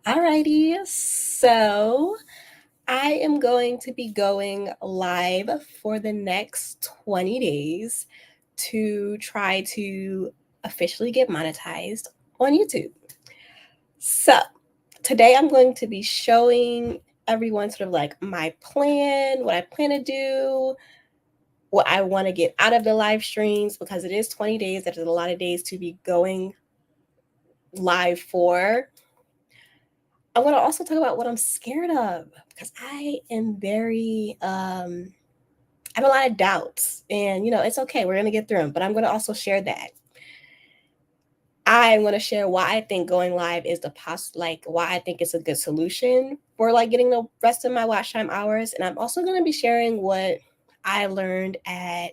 Alrighty, so I am going to be going live for the next 20 days to try to officially get monetized on YouTube. So today I'm going to be showing everyone sort of like my plan, what I plan to do, what I want to get out of the live streams because it is 20 days. That is a lot of days to be going live for. I want to also talk about what I'm scared of because I am I have a lot of doubts, and it's okay. We're gonna get through them, but I'm gonna also share that. I'm gonna share why I think going live is why I think it's a good solution for like getting the rest of my watch time hours, and I'm also gonna be sharing what I learned at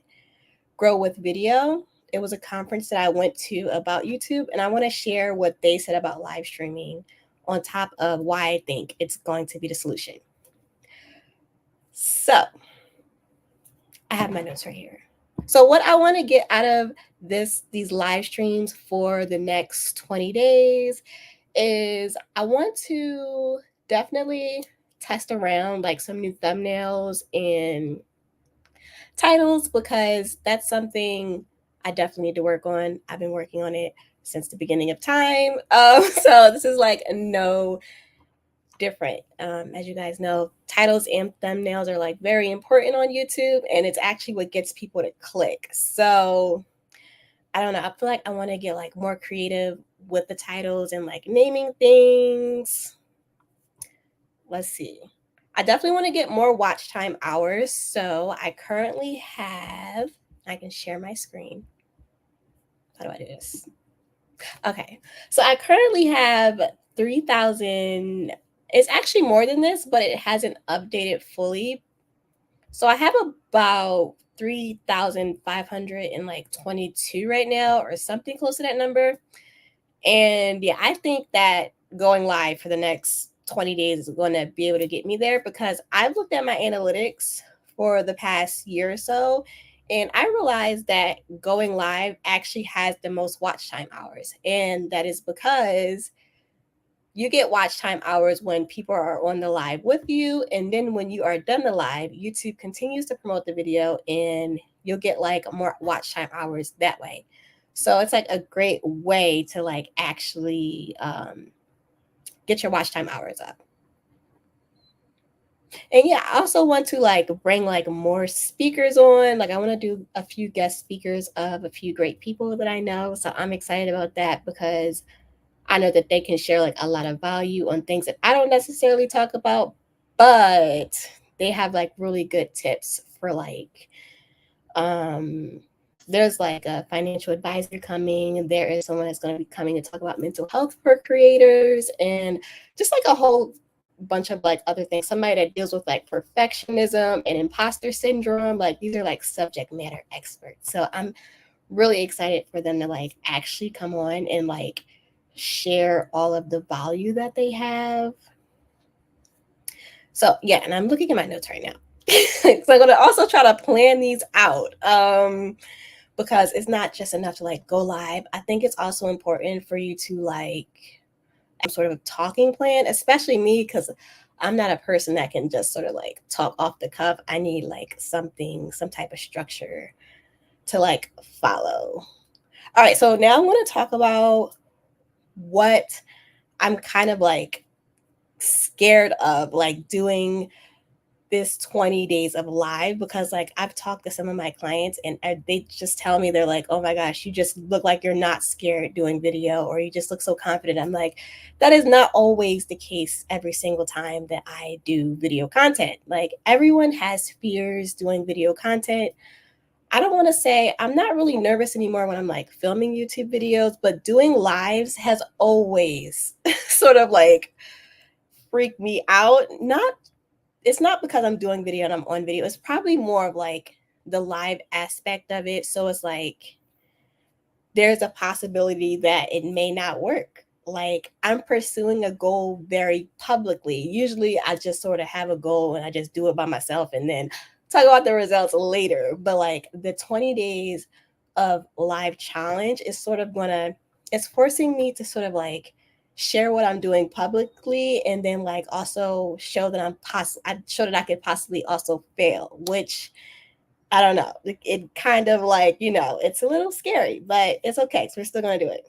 Grow with Video. It was a conference that I went to about YouTube, and I want to share what they said about live streaming on top of why I think it's going to be the solution. So, I have my notes right here. So, what I want to get out of these live streams for the next 20 days is I want to definitely test around like some new thumbnails and titles because that's something I definitely need to work on. I've been working on it since the beginning of time. So this is like no different. As you guys know, titles and thumbnails are like very important on YouTube, and it's actually what gets people to click. So I don't know. I feel like I want to get like more creative with the titles and like naming things. Let's see. I definitely want to get more watch time hours. So I currently have, I can share my screen. How do I do this? Okay. So I currently have 3,000. It's actually more than this, but it hasn't updated fully. So I have about 3,522 right now, or something close to that number. And yeah, I think that going live for the next 20 days is going to be able to get me there because I've looked at my analytics for the past year or so, and I realized that going live actually has the most watch time hours. And that is because you get watch time hours when people are on the live with you. And then when you are done the live, YouTube continues to promote the video and you'll get like more watch time hours that way. So it's like a great way to like actually get your watch time hours up. And yeah, I also want to like bring like more speakers on. Like I want to do a few guest speakers of a few great people that I know. So I'm excited about that because I know that they can share like a lot of value on things that I don't necessarily talk about, but they have like really good tips for like there's like a financial advisor coming, there is someone that's going to be coming to talk about mental health for creators and just like a whole bunch of like other things. Somebody that deals with like perfectionism and imposter syndrome. Like these are like subject matter experts. So I'm really excited for them to like actually come on and like share all of the value that they have. So yeah, and I'm looking at my notes right now. So I'm going to also try to plan these out because it's not just enough to like go live. I think it's also important for you to like sort of a talking plan, especially me because I'm not a person that can just sort of like talk off the cuff. I need like some type of structure to like follow. All right, so now I want to talk about what I'm kind of like scared of like doing this 20 days of live because like I've talked to some of my clients and they just tell me they're like, oh my gosh, you just look like you're not scared doing video or you just look so confident. I'm like, that is not always the case every single time that I do video content. Like everyone has fears doing video content. I don't want to say I'm not really nervous anymore when I'm like filming YouTube videos, but doing lives has always sort of like freaked me out. It's not because I'm doing video and I'm on video. It's probably more of like the live aspect of it. So it's like there's a possibility that it may not work. Like I'm pursuing a goal very publicly. Usually I just sort of have a goal and I just do it by myself and then talk about the results later. But like the 20 days of live challenge is sort of it's forcing me to sort of like share what I'm doing publicly, and then like also show that I show that I could possibly also fail, which I don't know. It kind of like, it's a little scary, but it's okay. So we're still going to do it.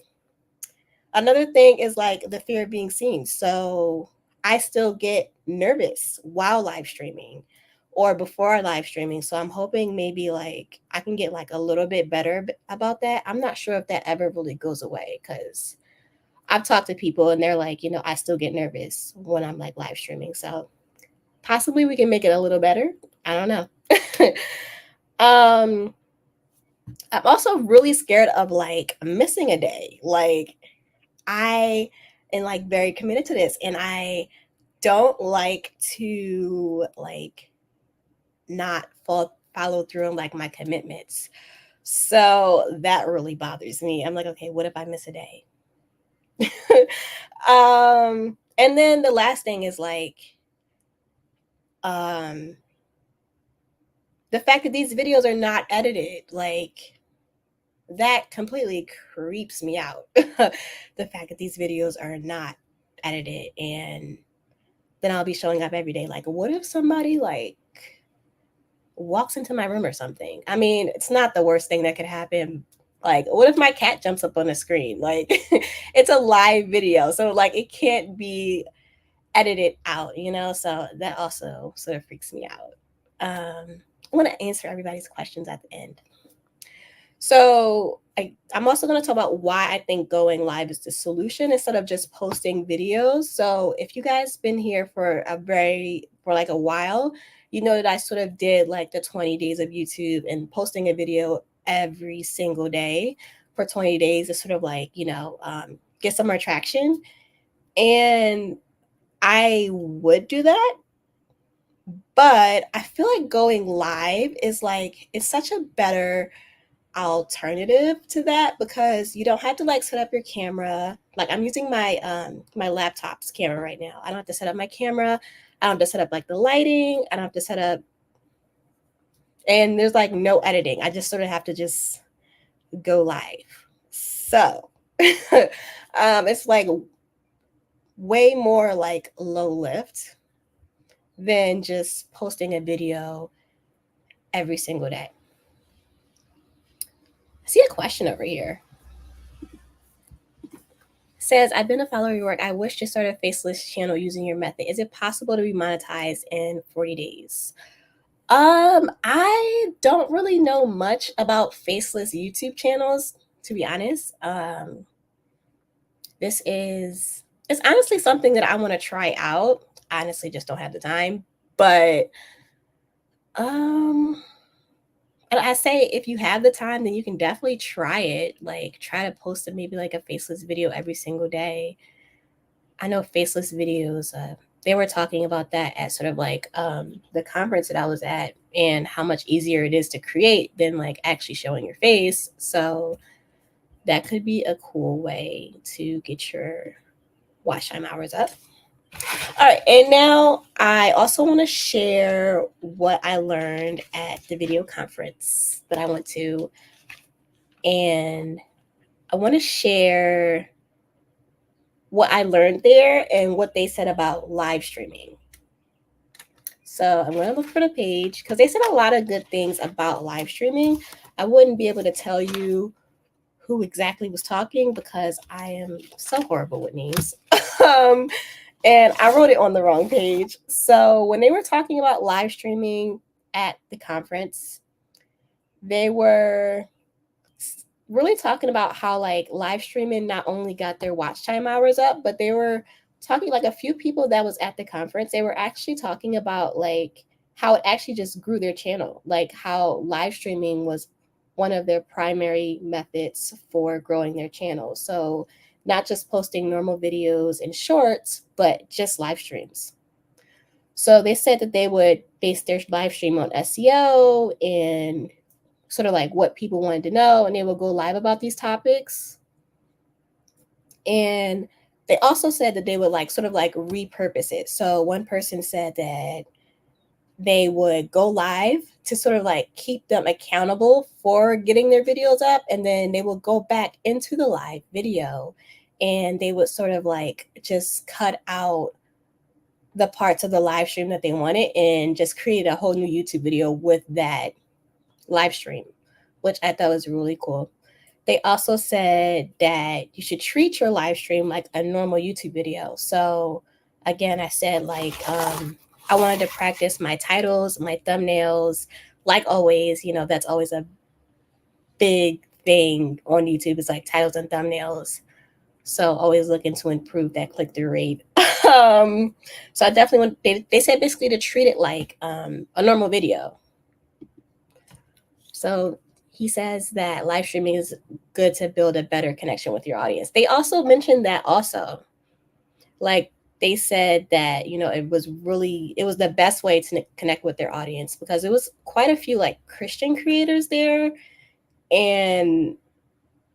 Another thing is like the fear of being seen. So I still get nervous while live streaming or before live streaming. So I'm hoping maybe like I can get like a little bit better about that. I'm not sure if that ever really goes away because I've talked to people and they're like, I still get nervous when I'm like live streaming. So possibly we can make it a little better. I don't know. I'm also really scared of like missing a day. Like I am like very committed to this and I don't like to like not follow through on like my commitments. So that really bothers me. I'm like, okay, what if I miss a day? And then the last thing is like the fact that these videos are not edited, like that completely creeps me out. The fact that these videos are not edited, and then I'll be showing up every day. Like, what if somebody like walks into my room or something? I mean, it's not the worst thing that could happen. Like, what if my cat jumps up on the screen? Like, it's a live video, so like it can't be edited out, So that also sort of freaks me out. I want to answer everybody's questions at the end. So I'm also going to talk about why I think going live is the solution instead of just posting videos. So if you guys been here for like a while, you know that I sort of did like the 20 days of YouTube and posting a video every single day for 20 days to sort of like, get some more traction. And I would do that. But I feel like going live is like, it's such a better alternative to that because you don't have to like set up your camera. Like I'm using my my laptop's camera right now. I don't have to set up my camera. I don't have to set up like the lighting. I don't have to set up, and there's like no editing. I just sort of have to just go live. So it's like way more like low lift than just posting a video every single day. I see a question over here. Says, I've been a follower of your work. I wish to start a faceless channel using your method. Is it possible to be monetized in 40 days? I don't really know much about faceless YouTube channels, to be honest. It's honestly something that I want to try out. I honestly just don't have the time. But and I say if you have the time, then you can definitely try it. Like try to post maybe like a faceless video every single day. I know faceless videos, they were talking about that at sort of like the conference that I was at and how much easier it is to create than like actually showing your face. So that could be a cool way to get your watch time hours up. All right, and now I also want to share what I learned at the video conference that I went to. And I want to share what I learned there and what they said about live streaming. So I'm going to look for the page because they said a lot of good things about live streaming. I wouldn't be able to tell you who exactly was talking because I am so horrible with names. And I wrote it on the wrong page. So when they were talking about live streaming at the conference, they were really talking about how like live streaming not only got their watch time hours up, but they were talking like a few people that was at the conference. They were actually talking about like how it actually just grew their channel, like how live streaming was one of their primary methods for growing their channel. So not just posting normal videos and shorts, but just live streams. So they said that they would base their live stream on SEO and sort of like what people wanted to know, and they will go live about these topics. And they also said that they would like sort of like repurpose it. So one person said that they would go live to sort of like keep them accountable for getting their videos up, and then they will go back into the live video and they would sort of like just cut out the parts of the live stream that they wanted and just create a whole new YouTube video with that live stream, which I thought was really cool. They also said that you should treat your live stream like a normal YouTube video. So again, I said like I wanted to practice my titles, my thumbnails. Like always, you know, that's always a big thing on YouTube is like titles and thumbnails. So always looking to improve that click-through rate. So I definitely want, they said basically to treat it like a normal video. So he says that live streaming is good to build a better connection with your audience. They also mentioned that also. Like they said that, you know, it was the best way to connect with their audience because it was quite a few like Christian creators there. And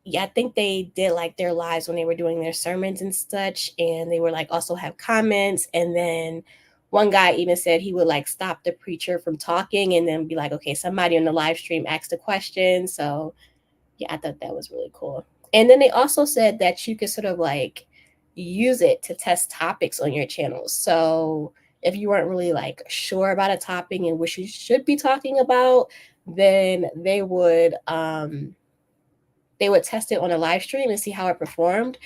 yeah, I think they did like their lives when they were doing their sermons and such. And they were like also have comments. And then one guy even said he would like stop the preacher from talking and then be like, okay, somebody on the live stream asked a question. So yeah, I thought that was really cool. And then they also said that you could sort of like use it to test topics on your channel. So if you weren't really like sure about a topic and which you should be talking about, then they would test it on a live stream and see how it performed.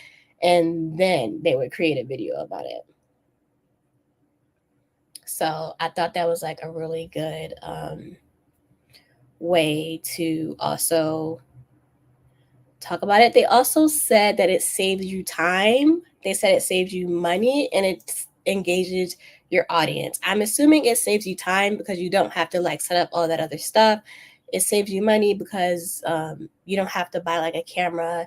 And then they would create a video about it. So I thought that was like a really good way to also talk about it. They also said that it saves you time. They said it saves you money and it engages your audience. I'm assuming it saves you time because you don't have to like set up all that other stuff. It saves you money because you don't have to buy like a camera.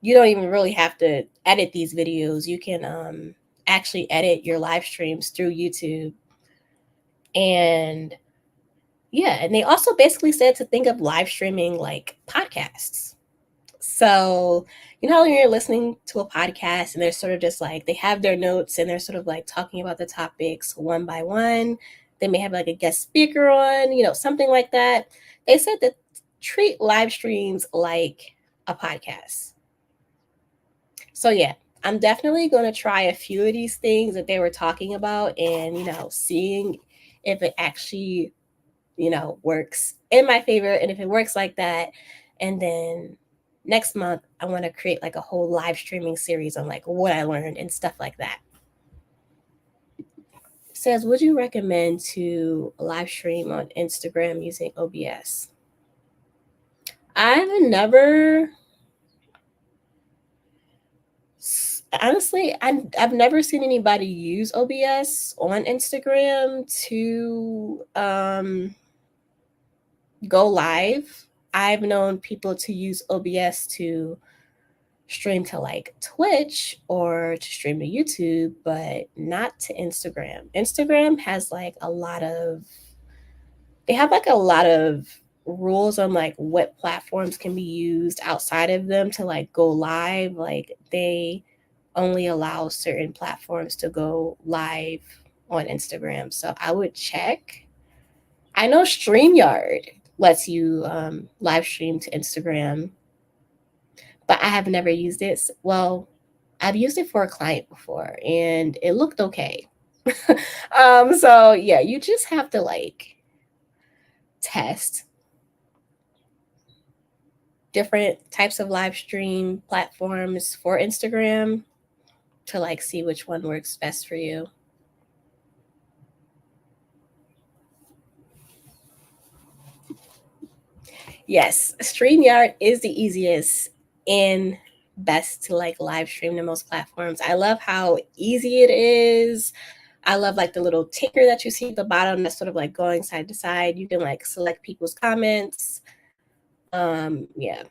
You don't even really have to edit these videos. You can actually edit your live streams through YouTube. And yeah, and they also basically said to think of live streaming like podcasts. So, you know, when you're listening to a podcast and they're sort of just like, they have their notes and they're sort of like talking about the topics one by one. They may have like a guest speaker on, you know, something like that. They said that treat live streams like a podcast. So yeah, I'm definitely going to try a few of these things that they were talking about and, you know, seeing if it actually, you know, works in my favor. And if it works like that, and then next month, I want to create like a whole live streaming series on like what I learned and stuff like that. It says, would you recommend to live stream on Instagram using OBS? Honestly, I've never seen anybody use OBS on Instagram to go live. I've known people to use OBS to stream to like Twitch or to stream to YouTube, but not to Instagram. Instagram has like they have like a lot of rules on like what platforms can be used outside of them to like go live. Like they only allow certain platforms to go live on Instagram. So I would check. I know StreamYard lets you live stream to Instagram, but I have never used it. Well, I've used it for a client before and it looked okay. So yeah, you just have to like test different types of live stream platforms for Instagram to like see which one works best for you. Yes, StreamYard is the easiest and best to like live stream to most platforms. I love how easy it is. I love like the little ticker that you see at the bottom that's sort of like going side to side. You can like select people's comments. Yeah.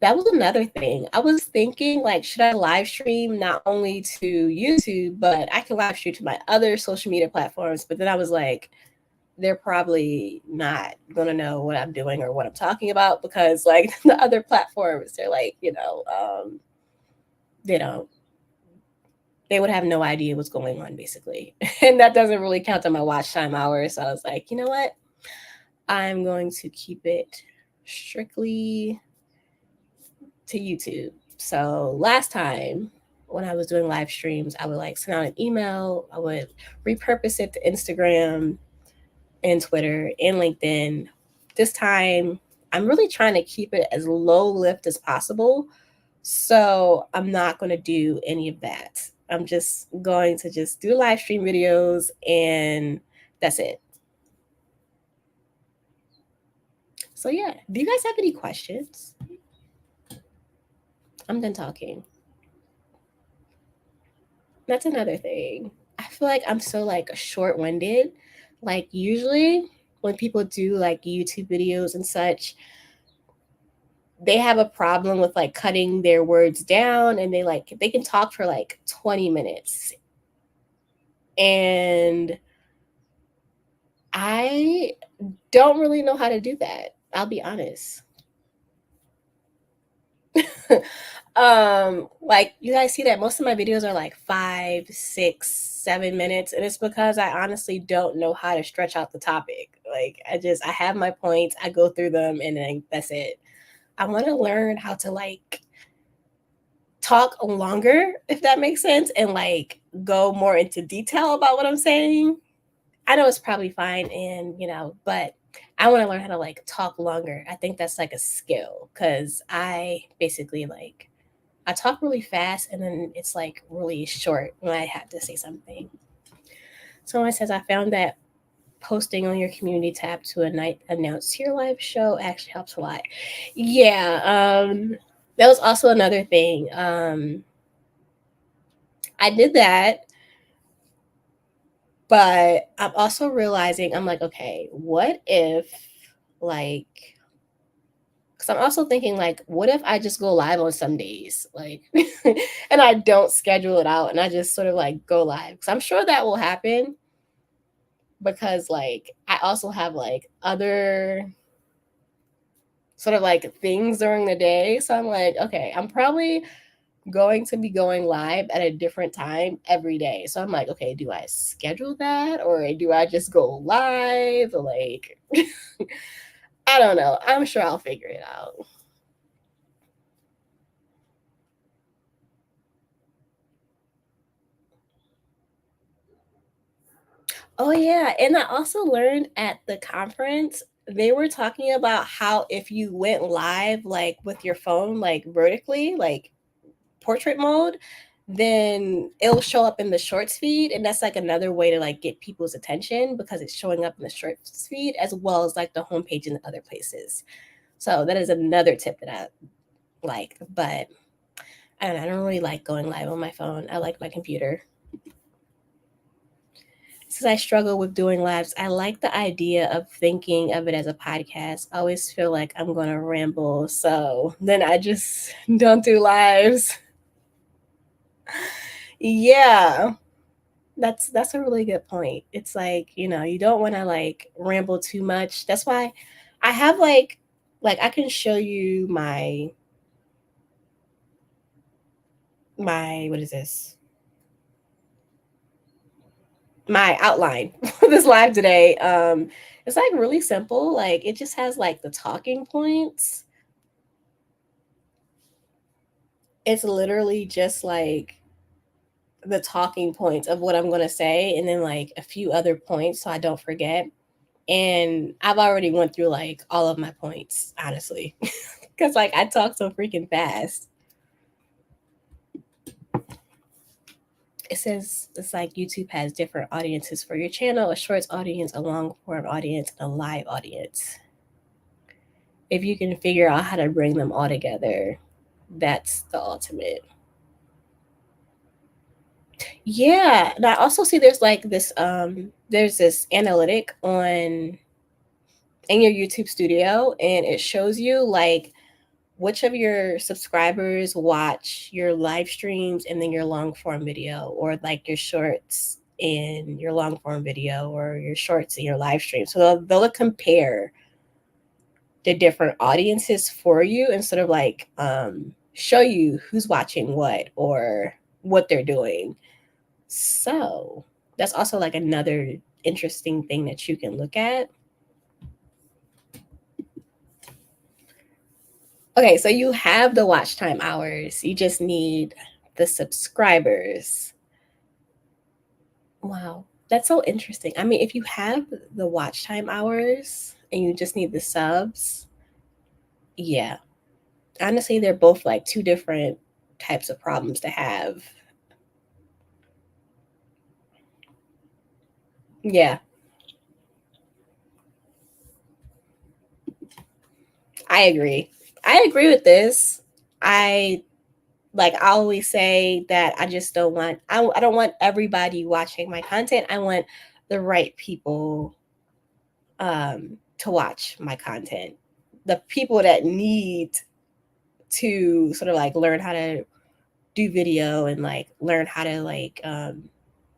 That was another thing. I was thinking like, should I live stream not only to YouTube, but I can live stream to my other social media platforms. But then I was like, they're probably not going to know what I'm doing or what I'm talking about because like the other platforms, they're like, you know, they would have no idea what's going on basically. And that doesn't really count on my watch time hours. So I was like, you know what? I'm going to keep it strictly to YouTube. So last time when I was doing live streams, I would like send out an email, I would repurpose it to Instagram and Twitter and LinkedIn. This time, I'm really trying to keep it as low lift as possible. So I'm not going to do any of that. I'm just going to just do live stream videos and that's it. So yeah, do you guys have any questions? I'm done talking. That's another thing. I feel like I'm so like short-winded. Like usually when people do like YouTube videos and such, they have a problem with like cutting their words down and they can talk for like 20 minutes. And I don't really know how to do that. I'll be honest. Like you guys see that most of my videos are like 5, 6, 7 minutes, and it's because I honestly don't know how to stretch out the topic. Like I have my points, I go through them, and then that's it. I want to learn how to like talk longer, if that makes sense, and like go more into detail about what I'm saying. I know it's probably fine, and but I want to learn how to like talk longer. I think that's like a skill because I basically like I talk really fast and then it's like really short when I have to say something. Someone says, I found that posting on your community tab to announce your live show actually helps a lot. Yeah, that was also another thing. I did that, but I'm also realizing I'm like, okay, what if like because I'm also thinking like, what if I just go live on some days, like, and I don't schedule it out, and I just sort of like go live? Because I'm sure that will happen. Because like I also have like other sort of like things during the day, so I'm like, okay, I'm probably going to be going live at a different time every day. So I'm like, okay, do I schedule that or do I just go live? Like, I don't know. I'm sure I'll figure it out. Oh yeah, and I also learned at the conference they were talking about how if you went live like with your phone like vertically, like portrait mode, then it'll show up in the shorts feed, and that's like another way to like get people's attention because it's showing up in the shorts feed as well as like the homepage and other places. So that is another tip that I like, but I don't really like going live on my phone. I like my computer. Since I struggle with doing lives, I like the idea of thinking of it as a podcast. I always feel like I'm going to ramble, so then I just don't do lives. Yeah, that's a really good point. It's like, you don't want to like ramble too much. That's why I have like I can show you my what is this? My outline for this live today. It's like really simple. Like it just has like the talking points. It's literally just like the talking points of what I'm going to say and then like a few other points so I don't forget. And I've already went through like all of my points, honestly. Cuz like I talk so freaking fast. It says it's like YouTube has different audiences for your channel, a shorts audience, a long form audience, and a live audience. If you can figure out how to bring them all together, that's the ultimate. Yeah, and I also see there's this analytic on in your YouTube studio, and it shows you like which of your subscribers watch your live streams and then your long form video, or like your shorts in your long form video, or your shorts in your live stream. So they'll compare the different audiences for you and sort of like show you who's watching what or what they're doing. So that's also like another interesting thing that you can look at. Okay, so you have the watch time hours. You just need the subscribers. Wow, that's so interesting. I mean, if you have the watch time hours and you just need the subs, yeah. Honestly, they're both like two different types of problems to have. Yeah, I agree. I agree with this. I I always say that I just don't want I don't want everybody watching my content. I want the right people to watch my content. The people that need to sort of like learn how to do video and like learn how to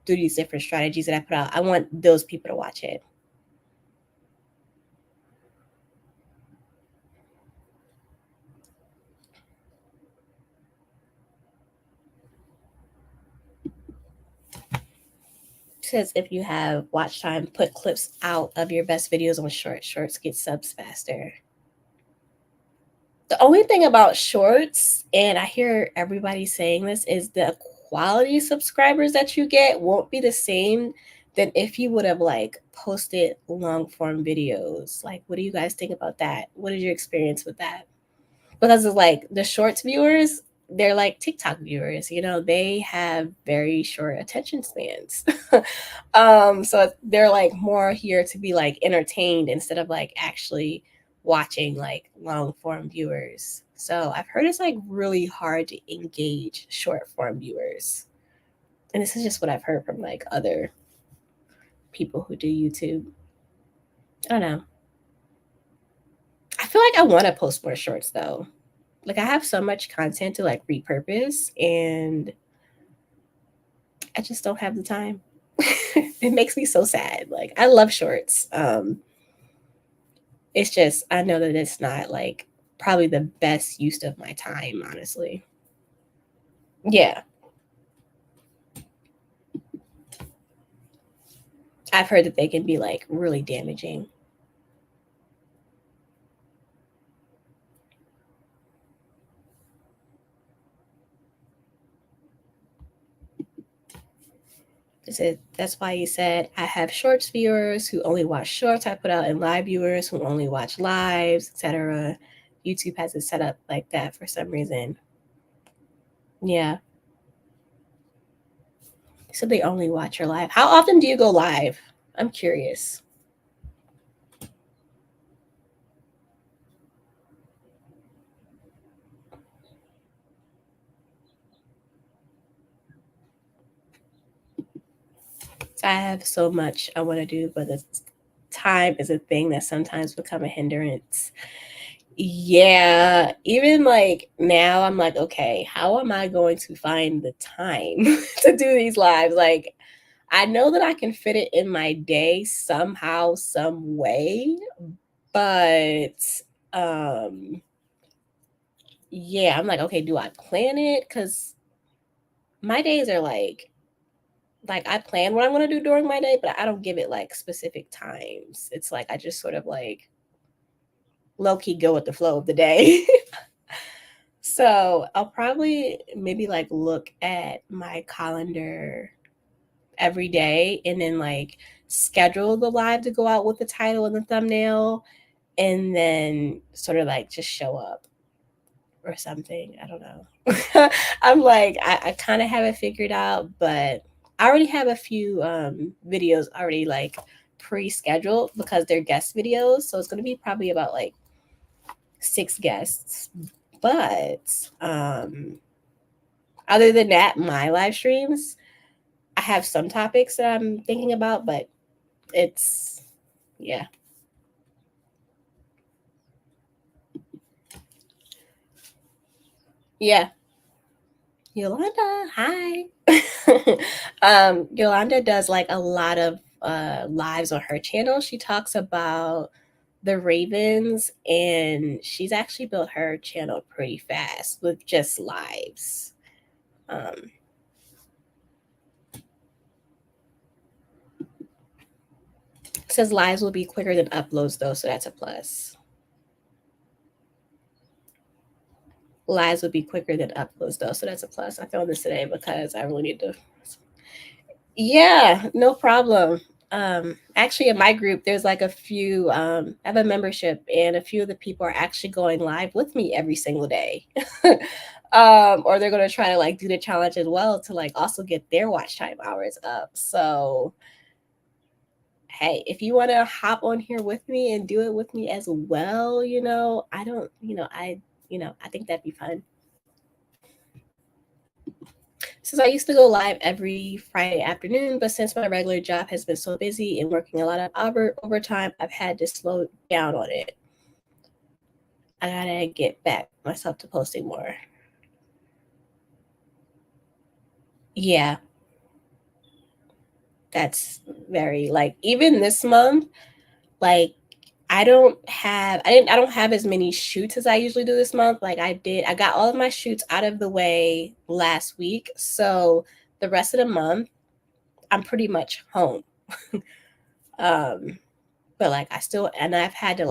do these different strategies that I put out. I want those people to watch it. Says if you have watch time, put clips out of your best videos on shorts. Shorts get subs faster. The only thing about shorts, and I hear everybody saying this, is the quality subscribers that you get won't be the same than if you would have like posted long form videos. Like, what do you guys think about that? What is your experience with that? Because it's like the shorts viewers, they're like TikTok viewers, you know, they have very short attention spans. So they're like more here to be like entertained instead of like actually watching like long form viewers. So I've heard it's like really hard to engage short form viewers. And this is just what I've heard from like other people who do YouTube. I don't know. I feel like I want to post more shorts though. Like I have so much content to like repurpose and I just don't have the time. It makes me so sad. Like I love shorts. It's just I know that it's not like probably the best use of my time, honestly. Yeah. I've heard that they can be like really damaging. That's why you said I have shorts viewers who only watch shorts I put out and live viewers who only watch lives, etc. YouTube has it set up like that for some reason. Yeah. So they only watch your live. How often do you go live? I'm curious. I have so much I want to do, but the time is a thing that sometimes become a hindrance. Yeah, even like now I'm like, okay, how am I going to find the time to do these lives? Like I know that I can fit it in my day somehow, some way, but um yeah, I'm like, okay, do I plan it? Cuz my days are like I plan what I'm going to do during my day, but I don't give it like specific times. It's like I just sort of like low key go with the flow of the day. So I'll probably maybe like look at my calendar every day and then like schedule the live to go out with the title and the thumbnail and then sort of like just show up or something. I don't know. I'm like, I kind of have it figured out, but I already have a few videos already like pre-scheduled because they're guest videos. So it's going to be probably about like 6 guests. But other than that, my live streams, I have some topics that I'm thinking about, but it's, yeah. Yeah. Yolanda, hi. Yolanda does like a lot of lives on her channel. She talks about the Ravens, and she's actually built her channel pretty fast with just lives. Um, says lives will be quicker than uploads though, so that's a plus. lives would be quicker than uploads though, so that's a plus. I found this today because I really need to. Yeah, no problem. Actually, in my group, there's like a few. I have a membership, and a few of the people are actually going live with me every single day. Or they're gonna try to like do the challenge as well to like also get their watch time hours up. So, hey, if you want to hop on here with me and do it with me as well, I don't, I think that'd be fun. Since I used to go live every Friday afternoon, but since my regular job has been so busy and working a lot of overtime, I've had to slow down on it. I gotta get back myself to posting more. Yeah, that's very like even this month, like I don't have as many shoots as I usually do this month. Like I got all of my shoots out of the way last week. So the rest of the month, I'm pretty much home. But like I've had to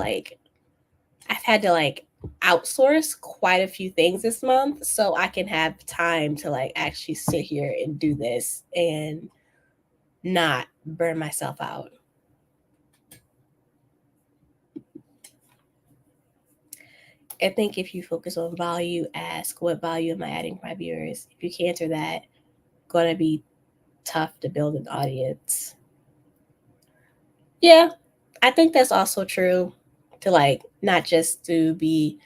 like outsource quite a few things this month so I can have time to like actually sit here and do this and not burn myself out. I think if you focus on value, ask what value am I adding to my viewers? If you can answer that, gonna be tough to build an audience. Yeah, I think that's also true to like not just to be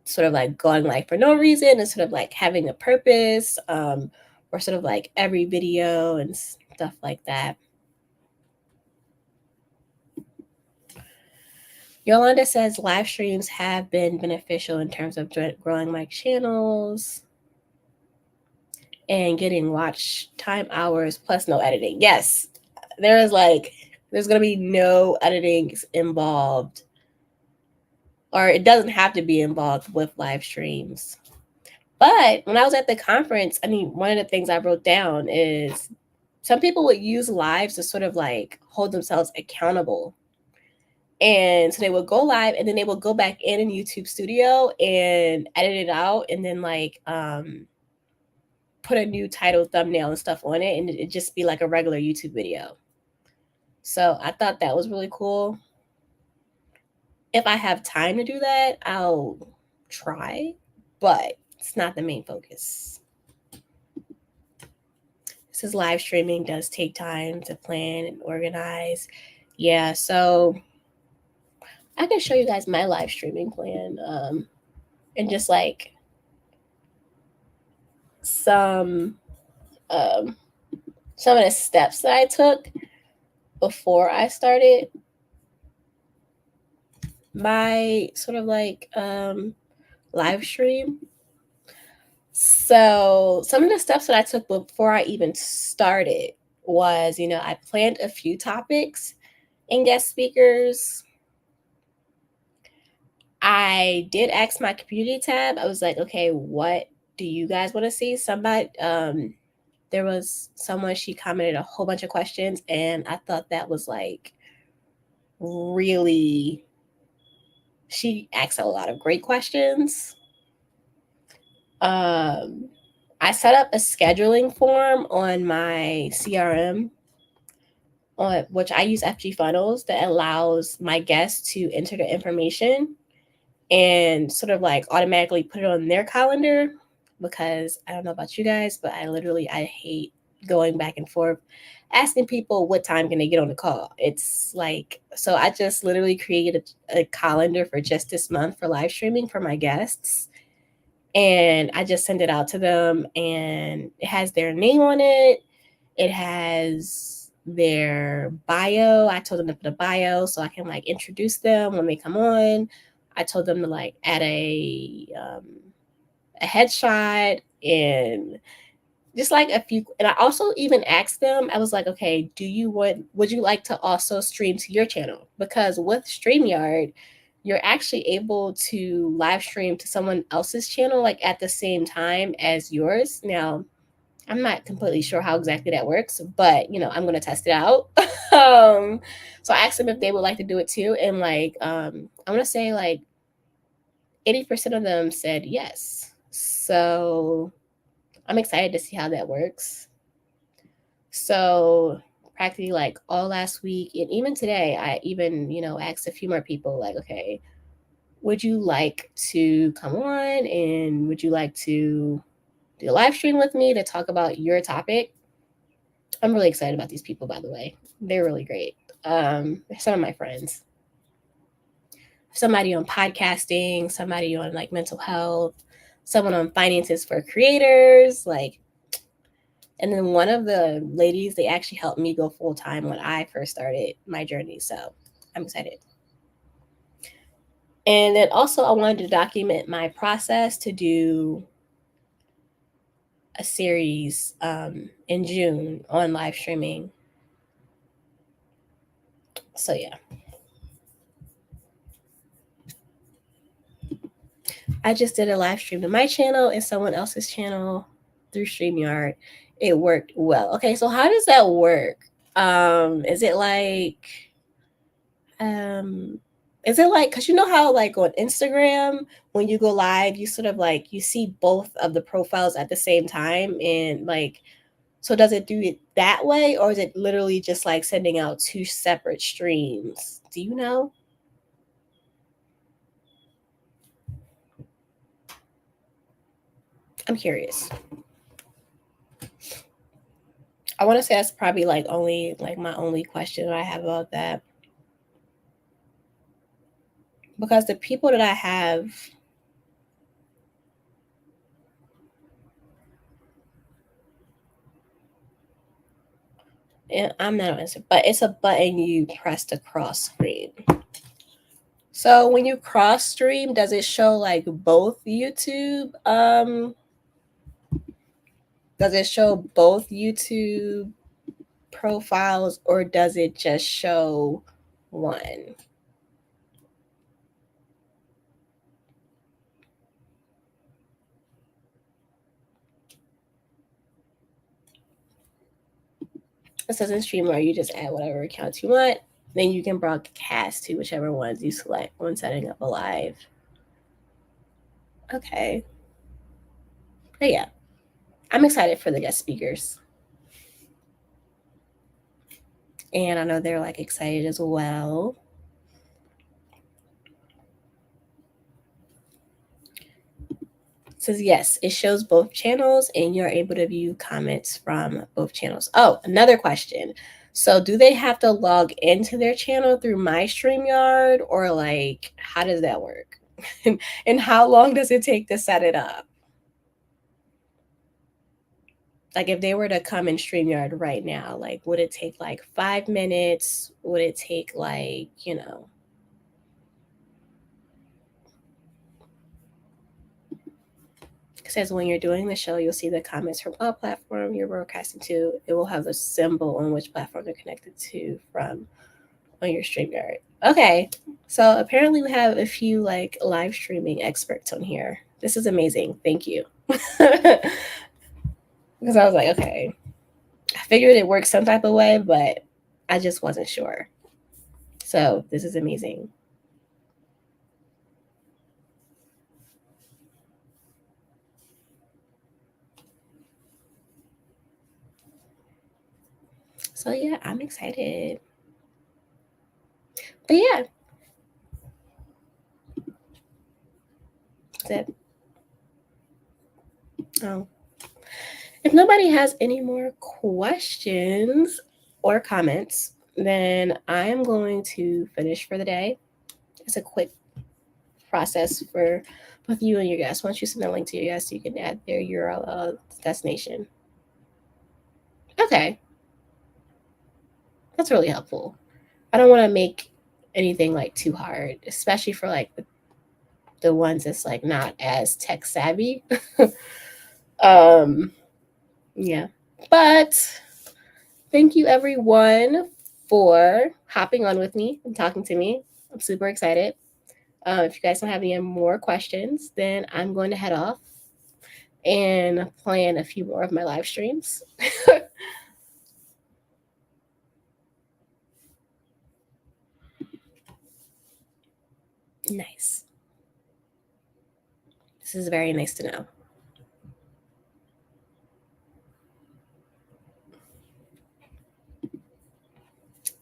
sort of like going like for no reason and sort of like having a purpose, or sort of like every video and stuff like that. Yolanda says live streams have been beneficial in terms of growing my channels and getting watch time hours plus no editing. Yes, there's going to be no editing involved, or it doesn't have to be involved with live streams. But when I was at the conference, I mean, one of the things I wrote down is some people would use lives to sort of like hold themselves accountable. And so they would go live and then they would go back in YouTube Studio and edit it out and then like put a new title, thumbnail, and stuff on it, and it'd just be like a regular YouTube video. So I thought that was really cool. If I have time to do that, I'll try, but it's not the main focus. This is live streaming does take time to plan and organize. Yeah, so I can show you guys my live streaming plan, and just like some of the steps that I took before I started my sort of like live stream. So some of the steps that I took before I even started was, I planned a few topics and guest speakers. I did ask my community tab. I was like, okay, what do you guys want to see? Somebody, there was someone, she commented a whole bunch of questions, and I thought that was like really, she asked a lot of great questions. I set up a scheduling form on my CRM, which I use FG Funnels, that allows my guests to enter the information and sort of like automatically put it on their calendar, because I don't know about you guys, but I hate going back and forth asking people what time can they get on the call. It's like, so I just literally created a calendar for just this month for live streaming for my guests. And I just send it out to them, and it has their name on it. It has their bio. I told them to put a bio so I can like introduce them when they come on. I told them to like add a headshot and just like a few. And I also even asked them, I was like, okay, would you like to also stream to your channel? Because with StreamYard, you're actually able to live stream to someone else's channel like at the same time as yours. Now, I'm not completely sure how exactly that works, but I'm going to test it out. So I asked them if they would like to do it too. And like, I want to say like 80% of them said yes. So I'm excited to see how that works. So practically like all last week and even today, I even, asked a few more people like, okay, would you like to come on and would you like to do a live stream with me to talk about your topic? I'm really excited about these people, by the way. They're really great. Some of my friends. Somebody on podcasting, somebody on like mental health, someone on finances for creators, like, and then one of the ladies, they actually helped me go full time when I first started my journey. So I'm excited. And then also I wanted to document my process to do a series in June on live streaming. So yeah. I just did a live stream to my channel and someone else's channel through StreamYard. It worked well. Okay, so how does that work? Is it like because you know how like on Instagram when you go live you sort of like you see both of the profiles at the same time, and like, so does it do it that way or is it literally just like sending out two separate streams? Do you know? I'm curious. I want to say that's probably like only like my only question I have about that, because the people that I have, and I'm not on Instagram, but it's a button you press to cross screen. So when you cross stream, does it show like both YouTube? Does it show both YouTube profiles or does it just show one? It says in StreamYard, you just add whatever accounts you want. Then you can broadcast to whichever ones you select when setting up a live. Okay. But yeah, I'm excited for the guest speakers. And I know they're like excited as well. It says yes, it shows both channels and you're able to view comments from both channels. Oh, another question. So do they have to log into their channel through my StreamYard, or like how does that work? And how long does it take to set it up? Like if they were to come in StreamYard right now, like would it take like 5 minutes? Would it take like, It says when you're doing the show, you'll see the comments from all platform you're broadcasting to. It will have a symbol on which platform they're connected to from on your StreamYard. Okay, so apparently we have a few like live streaming experts on here. This is amazing. Thank you. Because I was like, okay, I figured it works some type of way, but I just wasn't sure. So this is amazing. So yeah, I'm excited. But yeah, that's it. Oh. If nobody has any more questions or comments, then I am going to finish for the day. It's a quick process for both you and your guests. Once you send a link to your guests, you can add their URL destination. Okay, that's really helpful. I don't want to make anything like too hard, especially for like the ones that's like not as tech savvy. um, yeah, but thank you everyone for hopping on with me and talking to me. I'm super excited. If you guys don't have any more questions, then I'm going to head off and plan a few more of my live streams. Nice. This is very nice to know.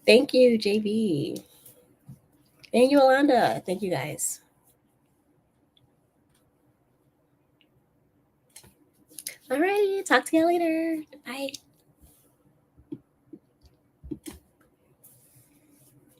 Thank you, JB. Thank you, Alanda. Thank you, guys. Alrighty, talk to you later. Bye.